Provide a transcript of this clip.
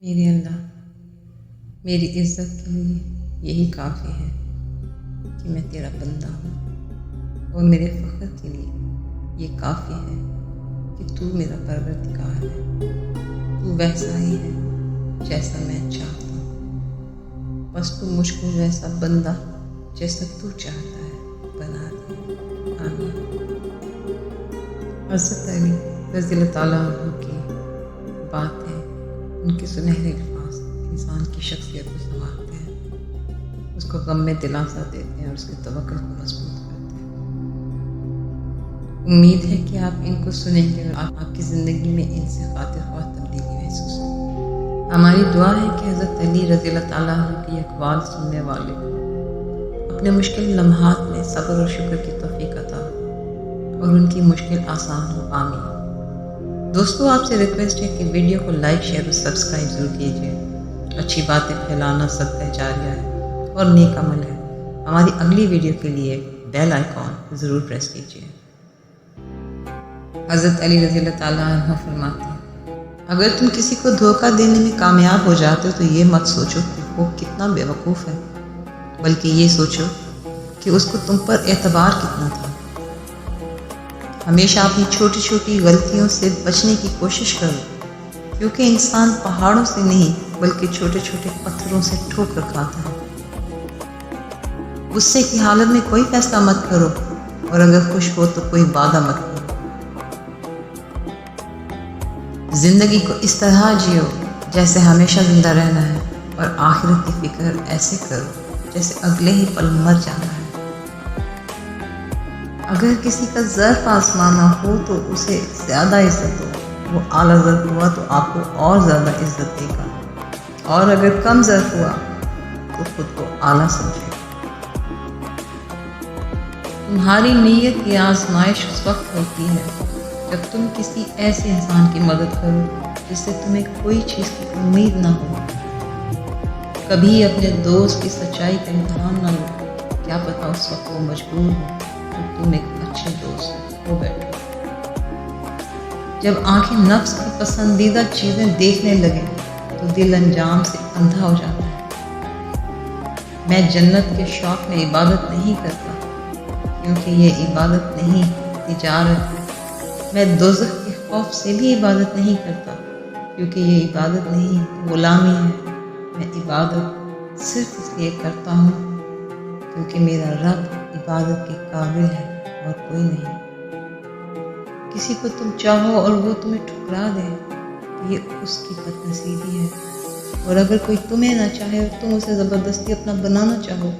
میرے اللہ، میری عزت کے لیے یہی کافی ہے کہ میں تیرا بندہ ہوں، اور میرے فخر کے لیے یہ کافی ہے کہ تو میرا پروردگار ہے۔ تو ویسا ہی ہے جیسا میں چاہتا ہوں، بس تو مجھ کو ویسا بندہ جیسا تو چاہتا ہے بنا دے، آمین۔ حضرت علی رضی اللہ تعالیٰ عنہ کی باتیں، ان کے سنہرے الفاظ انسان کی شخصیت کو سنوارتے ہیں، اس کو غم میں دلاسا دیتے ہیں اور اس کے توکل کو مضبوط کرتے ہیں۔ امید ہے کہ آپ ان کو سنیں گے اور آپ کی زندگی میں ان سے خاطر خواہ تبدیلی محسوس ہوگی۔ ہماری دعا ہے کہ حضرت علی رضی اللہ تعالیٰ عنہ کی اقوال سننے والے اپنے مشکل لمحات میں صبر اور شکر کی توفیق عطا اور ان کی مشکل آسان ہو، آمین۔ دوستو، آپ سے ریکویسٹ ہے کہ ویڈیو کو لائک، شیئر اور سبسکرائب ضرور کیجیے۔ اچھی باتیں پھیلانا صدقہ جاریہ ہے اور نیک عمل ہے۔ ہماری اگلی ویڈیو کے لیے بیل آئیکن ضرور پریس کیجیے۔ حضرت علی رضی اللہ تعالیٰ عنہ فرماتے ہیں، اگر تم کسی کو دھوکہ دینے میں کامیاب ہو جاتے ہو تو یہ مت سوچو کہ وہ کتنا بے وقوف ہے، بلکہ یہ سوچو کہ اس کو تم پر اعتبار کتنا تھا۔ ہمیشہ اپنی چھوٹی چھوٹی غلطیوں سے بچنے کی کوشش کرو، کیونکہ انسان پہاڑوں سے نہیں بلکہ چھوٹے چھوٹے پتھروں سے ٹھوکر کھاتا ہے۔ غصے کی حالت میں کوئی فیصلہ مت کرو، اور اگر خوش ہو تو کوئی وعدہ مت کرو۔ زندگی کو اس طرح جیو جیسے ہمیشہ زندہ رہنا ہے، اور آخرت کی فکر ایسے کرو جیسے اگلے ہی پل مر جانا ہے۔ اگر کسی کا ظرف آزمانا ہو تو اسے زیادہ عزت دو، وہ اعلیٰ ظرف ہوا تو آپ کو اور زیادہ عزت دے گا، اور اگر کم ظرف ہوا تو خود کو اعلیٰ سمجھے گا۔ تمہاری نیت کی آزمائش اس وقت ہوتی ہے جب تم کسی ایسے انسان کی مدد کرو جس سے تمہیں کوئی چیز کی امید نہ ہو۔ کبھی اپنے دوست کی سچائی کا امتحان نہ لو، کیا پتہ اس وقت وہ مجبور ہو تو تم ایک اچھے دوست ہو بیٹھو۔ جب آنکھیں نفس کی پسندیدہ چیزیں دیکھنے لگیں تو دل انجام سے اندھا ہو جاتا ہے۔ میں جنت کے شوق میں عبادت نہیں کرتا، کیونکہ یہ عبادت نہیں، تجارت ہے۔ میں دوزخ کے خوف سے بھی عبادت نہیں کرتا، کیونکہ یہ عبادت نہیں، غلامی ہے۔ میں عبادت صرف اس لیے کرتا ہوں کیونکہ میرا رب عبادت کے قابل ہے اور کوئی نہیں۔ کسی کو تم چاہو اور وہ تمہیں ٹھکرا دے تو یہ اس کی بد نصیبی ہے، اور اگر کوئی تمہیں نہ چاہے اور تم اسے زبردستی اپنا بنانا چاہو